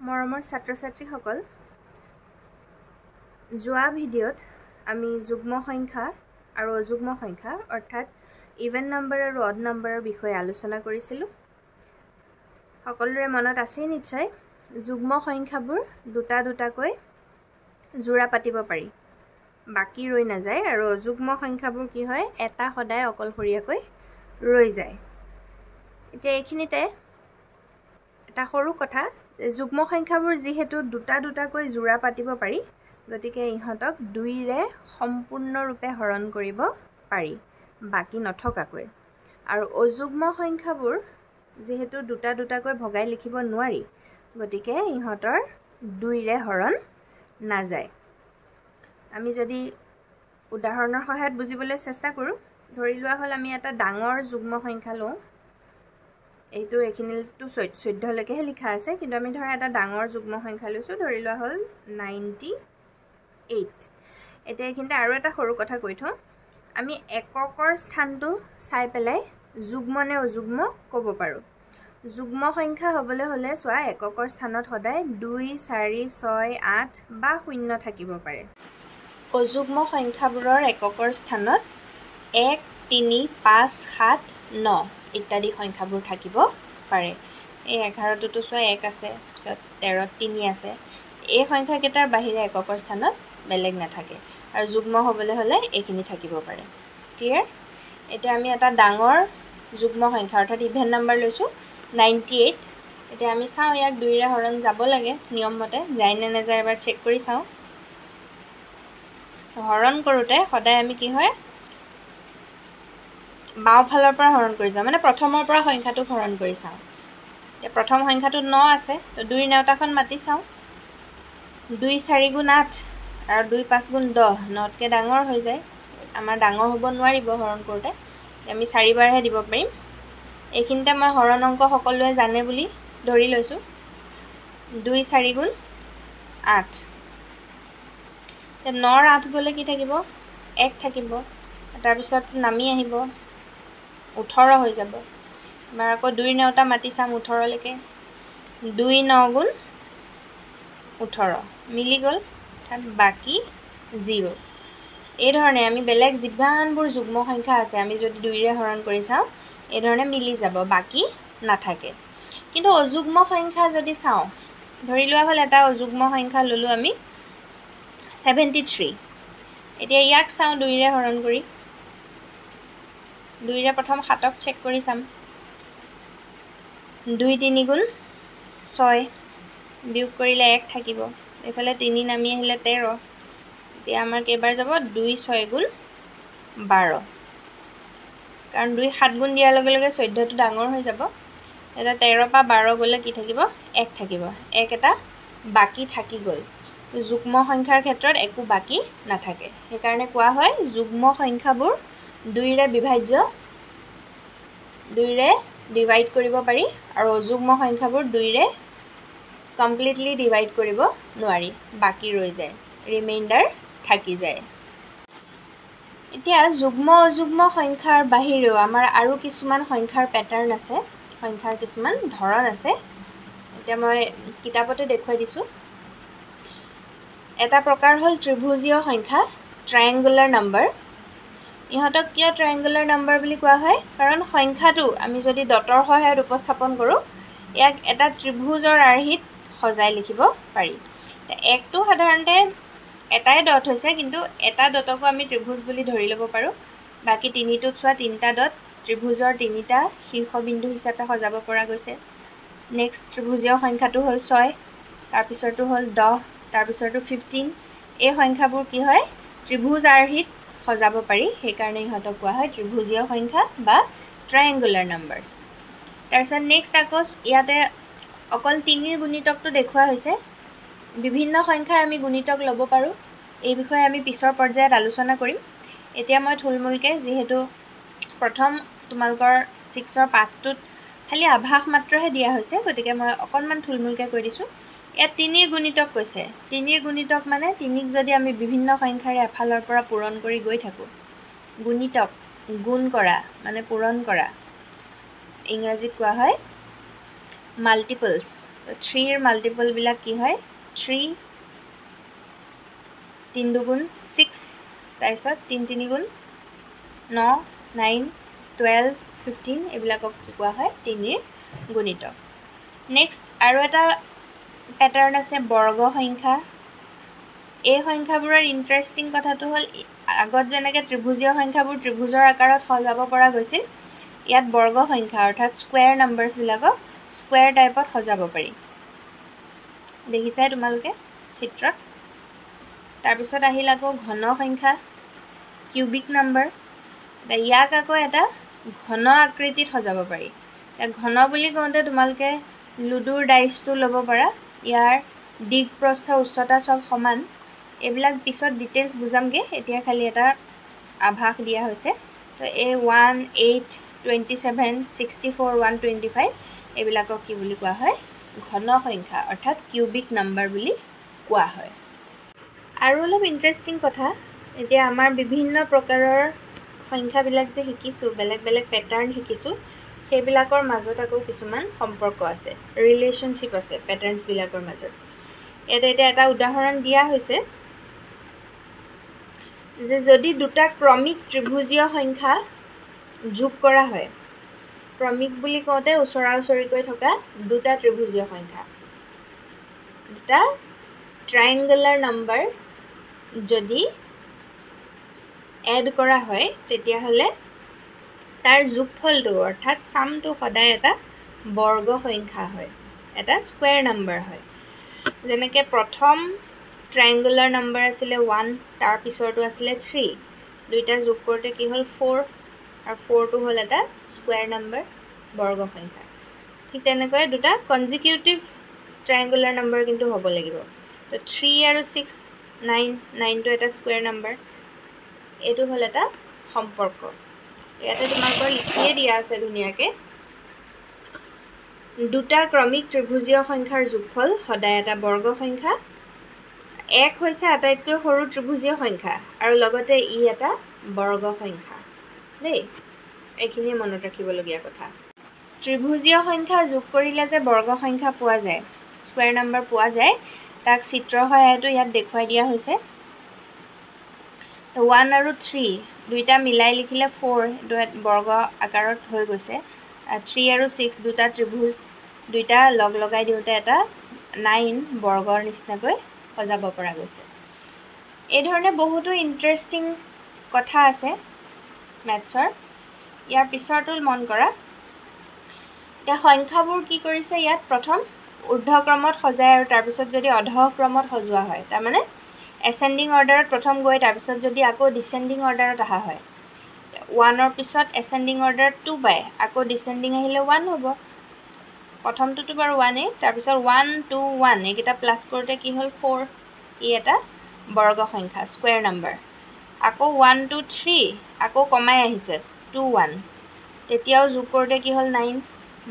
মৰমৰ ছাত্ৰ-ছাত্ৰীসকল, যোৱা ভিডিঅ'ত আমি যুগ্ম সংখ্যা আৰু অযুগ্ম সংখ্যা অৰ্থাৎ ইভেন নম্বৰ আৰু অড নম্বৰৰ বিষয়ে আলোচনা কৰিছিলোঁ। সকলোৰে মনত আছে নিশ্চয়, যুগ্ম সংখ্যাবোৰ দুটা দুটাকৈ জোৰা পাতিব পাৰি, বাকী ৰৈ নাযায়, আৰু অযুগ্ম সংখ্যাবোৰ কি হয়, এটা সদায় অকলশৰীয়াকৈ ৰৈ যায়। এতিয়া এইখিনিতে এটা সৰু কথা, যুগ্ম সংখ্যাবোৰ যিহেতু দুটা দুটাকৈ জোৰা পাতিব পাৰি, গতিকে ইহঁতক 2ৰে সম্পূৰ্ণৰূপে হৰণ কৰিব পাৰি, বাকী নথকাকৈ। আৰু অযুগ্ম সংখ্যাবোৰ যিহেতু দুটা দুটাকৈ ভগাই লিখিব নোৱাৰি, গতিকে ইহঁতৰ 2ৰে হৰণ নাযায়। আমি যদি উদাহৰণৰ সহায়ত বুজিবলৈ চেষ্টা কৰোঁ, ধৰি লোৱা হ'ল আমি এটা ডাঙৰ যুগ্ম সংখ্যা লওঁ। এইখিনিতো 14লৈকেহে লিখা আছে, কিন্তু আমি ধৰা এটা ডাঙৰ যুগ্ম সংখ্যা লৈছোঁ, ধৰি লোৱা হ'ল 98। এতিয়া এইখিনিতে আৰু এটা সৰু কথা কৈ থওঁ, আমি এককৰ স্থানটো চাই পেলাই যুগ্ম নে অযুগ্ম ক'ব পাৰোঁ। যুগ্ম সংখ্যা হ'বলৈ হ'লে চোৱা, এককৰ স্থানত সদায় 2, 4, 6, 8 বা 0 থাকিব পাৰে। অযুগ্ম সংখ্যাবোৰৰ এককৰ স্থানত 1, 3, 5, 7, 9 ইত্যাদি সংখ্যাবোৰ থাকিব পাৰে। এই 11টোতো চোৱা 1 আছে, পিছত 13ত 3 আছে। এই সংখ্যাকেইটাৰ বাহিৰে এককৰ স্থানত বেলেগ নাথাকে, আৰু যুগ্ম হ'বলৈ হ'লে এইখিনি থাকিব পাৰে। ক্লিয়াৰ? এতিয়া আমি এটা ডাঙৰ যুগ্ম সংখ্যা অৰ্থাৎ ইভেন নম্বৰ লৈছোঁ 98। এতিয়া আমি চাওঁ ইয়াক 2ৰে হৰণ যাব লাগে নিয়ম মতে, যায় নে নাযায় এবাৰ চেক কৰি চাওঁ। হৰণ কৰোঁতে সদায় আমি কি হয়, বাওঁফালৰ পৰা হৰণ কৰি যাওঁ, মানে প্ৰথমৰ পৰা সংখ্যাটোক হৰণ কৰি চাওঁ। এতিয়া প্ৰথম সংখ্যাটোত 9 আছে, তো 2ৰ নেওতাখন মাতি চাওঁ। 2, 4 গুণ 8 আৰু 2, 5 গুণ 10, 9তকৈ ডাঙৰ হৈ যায়। আমাৰ ডাঙৰ হ'ব নোৱাৰিব হৰণ কৰোঁতে, আমি 4 বাৰহে দিব পাৰিম। এইখিনিতে মই হৰণ অংক সকলোৱে জানে বুলি ধৰি লৈছোঁ। 2, 4 গুণ 8। এতিয়া 9ৰ 8 গ'লে কি থাকিব, 1 থাকিব। তাৰপিছত নামি আহিব, 18 হৈ যাব। এবাৰ আকৌ 2ৰ নেওতা মাতি চাম 18লৈকে। 2, 9 গুণ 18 মিলি গ'ল, তাত বাকী 0। এই ধৰণে আমি বেলেগ যিমানবোৰ যুগ্ম সংখ্যা আছে, আমি যদি 2ৰে হৰণ কৰি চাওঁ, এই ধৰণে মিলি যাব, বাকী নাথাকে। কিন্তু অযুগ্ম সংখ্যা যদি চাওঁ, ধৰি লোৱা হ'ল এটা অযুগ্ম সংখ্যা ল'লোঁ আমি 73। এতিয়া ইয়াক চাওঁ 2ৰে হৰণ কৰি। 2ৰে প্ৰথম 7ক চেক কৰি চাম। 2, 3 গুণ 6, বিয়োগ কৰিলে 1 থাকিব। এইফালে 3 নামি আহিলে 13। এতিয়া আমাৰ কেইবাৰ যাব, 2, 6 গুণ 12। কাৰণ 2, 7 গুণ দিয়াৰ লগে লগে 14টো ডাঙৰ হৈ যাব। এতিয়া 13 পৰা 12 গ'লে কি থাকিব, 1 থাকিব। 1 এটা বাকী থাকি গ'ল। যুগ্ম সংখ্যাৰ ক্ষেত্ৰত একো বাকী নাথাকে, সেইকাৰণে কোৱা হয় যুগ্ম সংখ্যাবোৰ 2ৰে বিভাজ্য, 2ৰে ডিভাইড কৰিব পাৰি, আৰু অযুগ্ম সংখ্যাবোৰ 2ৰে কমপ্লিটলি ডিভাইড কৰিব নোৱাৰি, বাকী ৰৈ যায়, ৰিমেইণ্ডাৰ থাকি যায়। এতিয়া যুগ্ম অযুগ্ম সংখ্যাৰ বাহিৰেও আমাৰ আৰু কিছুমান সংখ্যাৰ পেটাৰ্ণ আছে, সংখ্যাৰ কিছুমান ধৰণ আছে। এতিয়া মই কিতাপতে দেখুৱাই দিছোঁ। এটা প্ৰকাৰ হ'ল ত্ৰিভুজীয় সংখ্যা, ট্ৰায়েংগুলাৰ নম্বৰ। ইহঁতক কিয় ট্ৰায়েংগুলাৰ নম্বৰ বুলি কোৱা হয়, কাৰণ সংখ্যাটো আমি যদি ডটৰ সহায়ত উপস্থাপন কৰোঁ, ইয়াক এটা ত্ৰিভুজৰ আৰ্হিত সজাই লিখিব পাৰি। 1টো সাধাৰণতে এটাই ডট হৈছে, কিন্তু এটা ডটকো আমি ত্ৰিভুজ বুলি ধৰি ল'ব পাৰোঁ। বাকী 3টোত চোৱা 3টা ডট ত্ৰিভুজৰ 3টা শীৰ্ষবিন্দু হিচাপে সজাব পৰা গৈছে। নেক্সট ত্ৰিভুজীয় সংখ্যাটো হ'ল 6, তাৰপিছৰটো হ'ল 10, তাৰপিছৰটো 15। এই সংখ্যাবোৰ কি হয়, ত্ৰিভুজ আৰ্হিত সজাব পাৰি, সেইকাৰণে ইহঁতক কোৱা হয় ত্ৰিভুজীয় সংখ্যা বা ট্ৰায়েংগুলাৰ নাম্বাৰছ। তাৰপিছত নেক্সট আকৌ ইয়াতে অকল 3ৰ গুণিতকটো দেখুওৱা হৈছে। বিভিন্ন সংখ্যাৰ আমি গুণিতক ল'ব পাৰোঁ, এই বিষয়ে আমি পিছৰ পৰ্যায়ত আলোচনা কৰিম। এতিয়া মই থুলমূলকৈ, যিহেতু প্ৰথম তোমালোকৰ 6ৰ পাঠটোত খালি আভাস মাত্ৰহে দিয়া হৈছে, গতিকে মই অকণমান থুলমূলকৈ কৈ দিছোঁ। ইয়াত 3ৰ গুণিতক কৈছে। 3ৰ গুণিতক মানে 3ক যদি আমি বিভিন্ন সংখ্যাৰে এফালৰ পৰা পূৰণ কৰি গৈ থাকোঁ, গুণিতক গুণ কৰা মানে পূৰণ কৰা, ইংৰাজীত কোৱা হয় মাল্টিপলছ। তো 3 ৰ মাল্টিপল বিলাক কি হয় 3 3 দুগুণ 6 তাৰপিছত 3 3 গুণ 9 9 12 15 এইবিলাকক কোৱা হয় 3 ৰ গুণিতক নেক্সট আৰু এটা প্যাটাৰ্ন আছে বৰ্গ সংখ্যা এই সংখ্যাবোৰৰ ইন্টাৰেষ্টিং কথাটো হ'ল আগত যেনেকৈ ত্ৰিভুজীয় সংখ্যাবোৰ ত্ৰিভুজৰ আকাৰত সজাব পৰা গৈছিল ইয়াত বৰ্গ সংখ্যা অৰ্থাৎ স্কোয়াৰ নাম্বাৰছ বিলাকক স্কোয়াৰ টাইপত সজাব পাৰি দেখিছাই তোমালোকে চিত্ৰত তাৰপিছত আহিল আকৌ ঘন সংখ্যা কিউবিক নাম্বাৰ ইয়াক আকৌ এটা ঘন আকৃতিত সজাব পাৰি ঘন বুলি কওঁতে তোমালোকে লুডুৰ ডাইচটো ল'ব পাৰা ইয়াৰ দিগ প্ৰস্থ উচ্চতা সব সমান এইবিলাক পিছত ডিটেইলছ বুজামগে এতিয়া খালি এটা আভাস দিয়া হৈছে তো এই 1 8 27 64 125 এইবিলাকক কি বুলি কোৱা হয় ঘন সংখ্যা অৰ্থাৎ কিউবিক নাম্বাৰ বুলি কোৱা হয় আৰু অলপ ইন্টাৰেষ্টিং কথা এতিয়া আমাৰ বিভিন্ন প্ৰকাৰৰ সংখ্যাবিলাক যে শিকিছো বেলেগ বেলেগ প্যাটাৰ্ন শিকিছো সেইবিলাকৰ মাজত আকৌ কিছুমান সম্পৰ্ক আছে ৰিলেশনশিপ আছে প্যাটাৰ্নছ বিলাকৰ মাজত এটা এটা উদাহৰণ দিয়া হৈছে যে যদি দুটা ক্ৰমিক ত্ৰিভুজীয় সংখ্যা যোগ কৰা হয় ক্ৰমিক বুলি কওঁতে ওচৰা ওচৰিকৈ থকা দুটা ত্ৰিভুজীয় সংখ্যা দুটা ট্ৰায়াঙ্গুলাৰ নাম্বাৰ যদি এড কৰা হয় তেতিয়া হলে তাৰ যোগফলটো অৰ্থাৎ সামটো সদায় এটা বৰ্গ সংখ্যা হয় এটা স্কয়াৰ নাম্বাৰ হয় যেনেকৈ প্ৰথম ট্ৰায়াঙ্গুলাৰ নাম্বাৰ আছিলে 1 তাৰ পিছৰটো আছিলে 3 দুইটা যোগ কৰোতে কি হ'ল 4 আৰু 4 টো হ'ল এটা স্কয়াৰ নাম্বাৰ বৰ্গ সংখ্যা ঠিক তেনেকৈ দুটা কনজিকিউটিভ ট্ৰায়াঙ্গুলাৰ নাম্বাৰ কিন্তু হ'ব লাগিব তো 3 আৰু 6 9 9 টো এটা স্কয়াৰ নাম্বাৰ এটো হ'ল এটা সম্পৰ্ক ইয়াতে তোমালোকৰ লিখিয়ে দিয়া আছে ধুনীয়াকৈ দুটা ক্ৰমিক ত্ৰিভুজীয় সংখ্যাৰ যোগফল সদায় এটা বৰ্গ সংখ্যা এক হৈছে আটাইতকৈ সৰু ত্ৰিভুজীয় সংখ্যা আৰু লগতে ই এটা বৰ্গ সংখ্যা দেই এইখিনি মনত ৰাখিবলগীয়া কথা ত্ৰিভুজীয় সংখ্যা যোগ কৰিলে যে বৰ্গ সংখ্যা পোৱা যায় স্কয়াৰ নাম্বাৰ পোৱা যায় তাক চিত্ৰ সহায়তো ইয়াত দেখুৱাই দিয়া হৈছে তো 1 আৰু 3 দুইটা মিলাই লিখিলে 4 বৰ্গ আকাৰত হৈ গৈছে 3 আৰু 6 দুটা ত্ৰিভুজ দুইটা লগ লগাই দিওঁতে এটা 9 বৰ্গৰ নিচিনাকৈ সজাব পৰা গৈছে এই ধৰণে বহুতো ইন্টাৰেষ্টিং কথা আছে ম্যাথছৰ ইয়াৰ পিছৰটো মন কৰা এতিয়া সংখ্যাবোৰ কি কৰিছে ইয়াত প্ৰথম ঊৰ্ধ্বক্ৰমত সজায় আৰু তাৰ পিছত যদি অধঃক্ৰমত সজোৱা হয় তাৰ মানে এসেন্ডিং অৰ্ডাৰত প্ৰথম গৈ তাৰ পিছত যদি আকৌ ডিসেন্ডিং অৰ্ডাৰত আহা হয় 1 ৰ পিছত এসেন্ডিং অৰ্ডাৰত 2 পায় আকৌ ডিসেন্ডিং আহিলে 1 হ'ব প্ৰথমটো বাৰু 1 এ তাৰ পিছত 1 2 1 এইকেইটা প্লাস কৰোতে কি হ'ল 4 ই এটা বৰ্গ সংখ্যা স্কয়াৰ নাম্বাৰ আকৌ 1 2 3 আকৌ কমাই আহিছে 2 1 তেতিয়াও যোগ কৰোতে কি হ'ল 9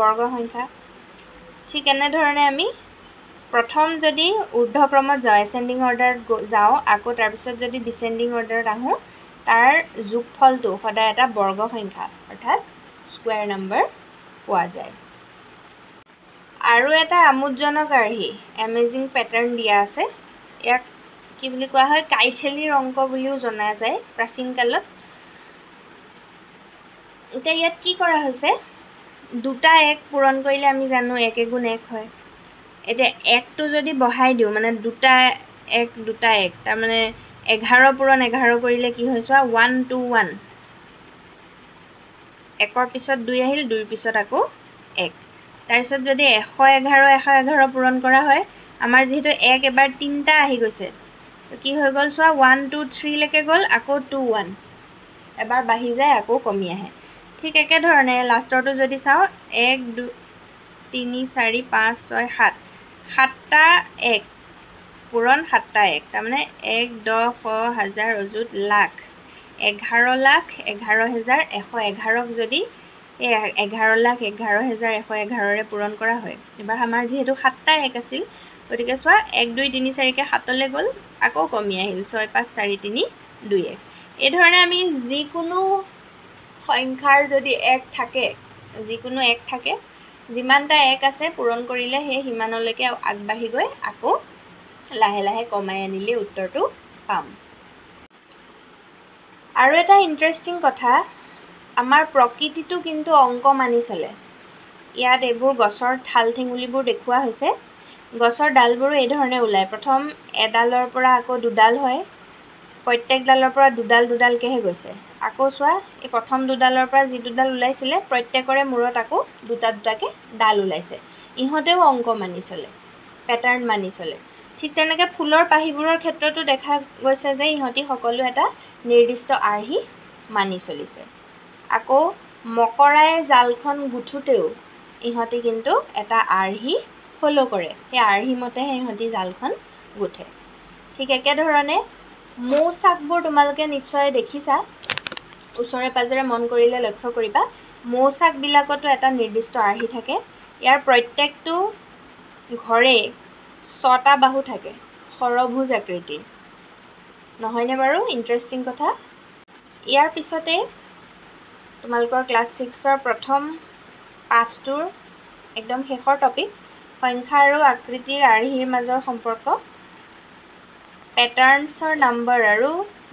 বৰ্গ সংখ্যা ঠিক এনে ধৰণে আমি প্ৰথম যদি ঊৰ্ধ্বক্ৰমত যাও এসেন্ডিং অৰ্ডাৰত যাও আকৌ তাৰ পিছত যদি ডিসেন্ডিং অৰ্ডাৰত আহো তাৰ যোগফলটো সদায় এটা বৰ্গ সংখ্যা অৰ্থাৎ স্কয়াৰ নাম্বাৰ পোৱা যায় আৰু এটা আমোদজনক আৰ্হি এমেজিং প্যাটাৰ্ন দিয়া আছে ইয়াক কি বুলি কোৱা হয় কাইথেলিৰ অংক বুলিও জনা যায় প্ৰাচীন কালত এতিয়া ইয়াত কি কৰা হৈছে দুটা এক পূৰণ কৰিলে আমি জানো 1 গুণ 1 হয় এটা একটো যদি বহাই দিও মানে দুটা এক তাৰ মানে 11 পূৰণ 11 কৰিলে কি হয় চোৱা 1 2 1 একৰ পিছত 2 আহিল 2 পিছত আকৌ 1 তাৰপিছত যদি 111 পূৰণ কৰা হয় আমাৰ যেহেতু 1 এবাৰ তিনটা আহি গৈছে তো কি হৈ গল চোৱা 1 2 3 লৈকে গল আকৌ 2 1 এবাৰ বাঢ়ি যায় আকৌ কমি আহে ঠিক একে ধৰণে লাষ্টৰটো যদি চাও 1 2 3 4 5 6 7 সাতটা 1 পূৰণ সাতটা 1 তাৰ মানে 1 10 হাজাৰ অযুত লাখ 11,11,111ক যদি 11,11,111 ৰে পূৰণ কৰা হয় এবাৰ আমাৰ যেহেতু সাতটা 1 আছিল গতিকে চোৱা 1 2 3 4 কে 7 লে গল আকৌ কমি আহিল 6 5 4 3 2 1 এই ধৰণে আমি যিকোনো সংখ্যাৰ যদি 1 থাকে যিকোনো 1 থাকে যিমানটা এক আছে পূৰণ কৰিলে সেই সিমানলৈকে আগবাঢ়ি গৈ আকৌ লাহে লাহে কমাই আনিলে উত্তৰটো পাম। আৰু এটা ইণ্টাৰেষ্টিং কথা, আমাৰ প্ৰকৃতিটো কিন্তু অংক মানি চলে। ইয়াত এইবোৰ গছৰ ঠাল ঠেঙুলিবোৰ দেখুওৱা হৈছে। গছৰ ডালবোৰো এই ধৰণে ওলায়। প্ৰথম এডালৰ পৰা আকৌ দুডাল হয়, প্ৰত্যেকডালৰ পৰা দুডাল দুডালকৈহে গৈছে। আকৌ চোৱা, এই প্ৰথম দুডালৰ পৰা যি দুডাল ওলাইছিলে প্ৰত্যেকৰে মূৰত আকৌ দুটা দুটাকৈ ডাল ওলাইছে। ইহঁতেও অংক মানি চলে, পেটাৰ্ণ মানি চলে। ঠিক তেনেকৈ ফুলৰ পাহিবোৰৰ ক্ষেত্ৰতো দেখা গৈছে যে ইহঁতি সকলো এটা নিৰ্দিষ্ট আৰ্হি মানি চলিছে। আকৌ মকৰাই জালখন গুঠোতেও ইহঁতি কিন্তু এটা আৰ্হি ফ'ল' কৰে, সেই আৰ্হিমতেহে ইহঁতি জালখন গুঠে। ঠিক একেধৰণে মৌচাকবোৰ তোমালোকে নিশ্চয় দেখিছা, ওচৰে পাজৰে মন কৰিলে লক্ষ্য কৰিবা। মৌচাকবিলাকতো এটা নিৰ্দিষ্ট আৰ্হি থাকে। ইয়াৰ প্ৰত্যেকটো ঘৰে 6টা বাহু থাকে, ষড়ভুজ আকৃতিৰ। নহয়নে বাৰু? ইণ্টাৰেষ্টিং কথা। ইয়াৰ পিছতে তোমালোকৰ ক্লাছ 6ৰ প্ৰথম পাঠটোৰ একদম শেষৰ টপিক, সংখ্যা আৰু আকৃতিৰ আৰ্হিৰ মাজৰ সম্পৰ্ক, পেটাৰ্ণছৰ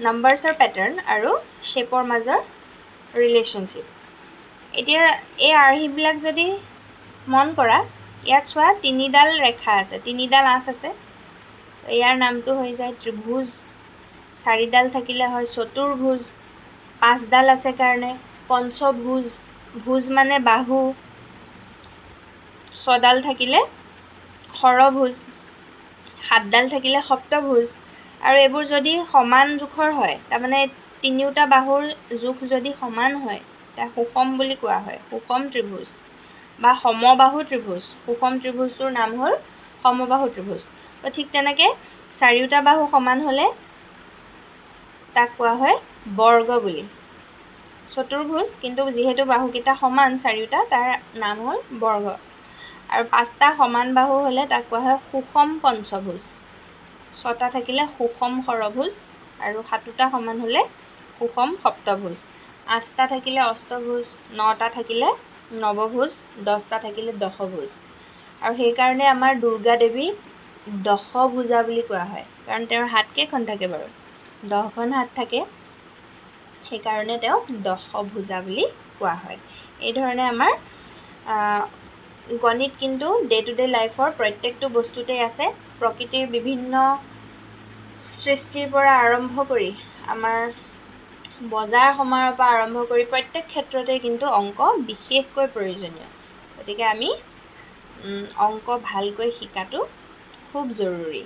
নাম্বাৰ্ছৰ পেটাৰ্ণ আৰু শ্বেপৰ মাজৰ ৰিলেশ্যনশ্বিপ। এতিয়া এই আৰ্হিবিলাক যদি মন কৰা, ইয়াত চোৱা 3ডাল ৰেখা আছে, 3ডাল আঁচ আছে। ইয়াৰ নামটো হৈ যায় ত্ৰিভুজ। 4ডাল থাকিলে হয় চতুৰ্ভুজ, 5ডাল আছে কাৰণে পঞ্চভুজ, ভুজ মানে বাহু, 6ডাল থাকিলে ষড়ভুজ, 7ডাল থাকিলে সপ্তভুজ। আৰু এইবোৰ যদি সমান জোখৰ হয়, তাৰমানে তিনিওটা বাহুৰ জোখ যদি সমান হয়, তাক সুষম বুলি কোৱা হয়, সুষম ত্ৰিভুজ বা সমবাহু ত্ৰিভুজ। সুষম ত্ৰিভুজটোৰ নাম হ'ল সমবাহু ত্ৰিভুজ। তো ঠিক তেনেকৈ চাৰিওটা বাহু সমান হ'লে তাক কোৱা হয় বৰ্গ বুলি। চতুৰ্ভুজ, কিন্তু যিহেতু বাহুকেইটা সমান চাৰিওটা, তাৰ নাম হ'ল বৰ্গ। আৰু 5টা সমান বাহু হ'লে তাক কোৱা হয় সুষম পঞ্চভুজ। 6টা থাকিলে সুষম ষড়ভুজ, আৰু 7টা সমান হ'লে সুষম সপ্তভুজ। 8টা থাকিলে অষ্টভুজ, 9টা থাকিলে নৱভুজ, 10টা থাকিলে দশভুজ। আৰু সেইকাৰণে আমাৰ দুৰ্গা দেৱীক দশভুজা বুলি কোৱা হয়, কাৰণ তেওঁৰ হাত কেইখন থাকে বাৰু? 10খন হাত থাকে, সেইকাৰণে তেওঁক দশভুজা বুলি কোৱা হয়। এই ধৰণে আমাৰ গণিত কিন্তু ডে টু ডে লাইফৰ প্ৰত্যেকটো বস্তুতেই আছে। প্ৰকৃতিৰ বিভিন্ন সৃষ্টিৰ পৰা আৰম্ভ কৰি আমাৰ বজাৰ সমাৰৰ পৰা আৰম্ভ কৰি প্ৰত্যেক ক্ষেত্ৰতে কিন্তু অংক বিশেষকৈ প্ৰয়োজনীয়। গতিকে আমি অংক ভালকৈ শিকাটো খুব জৰুৰী।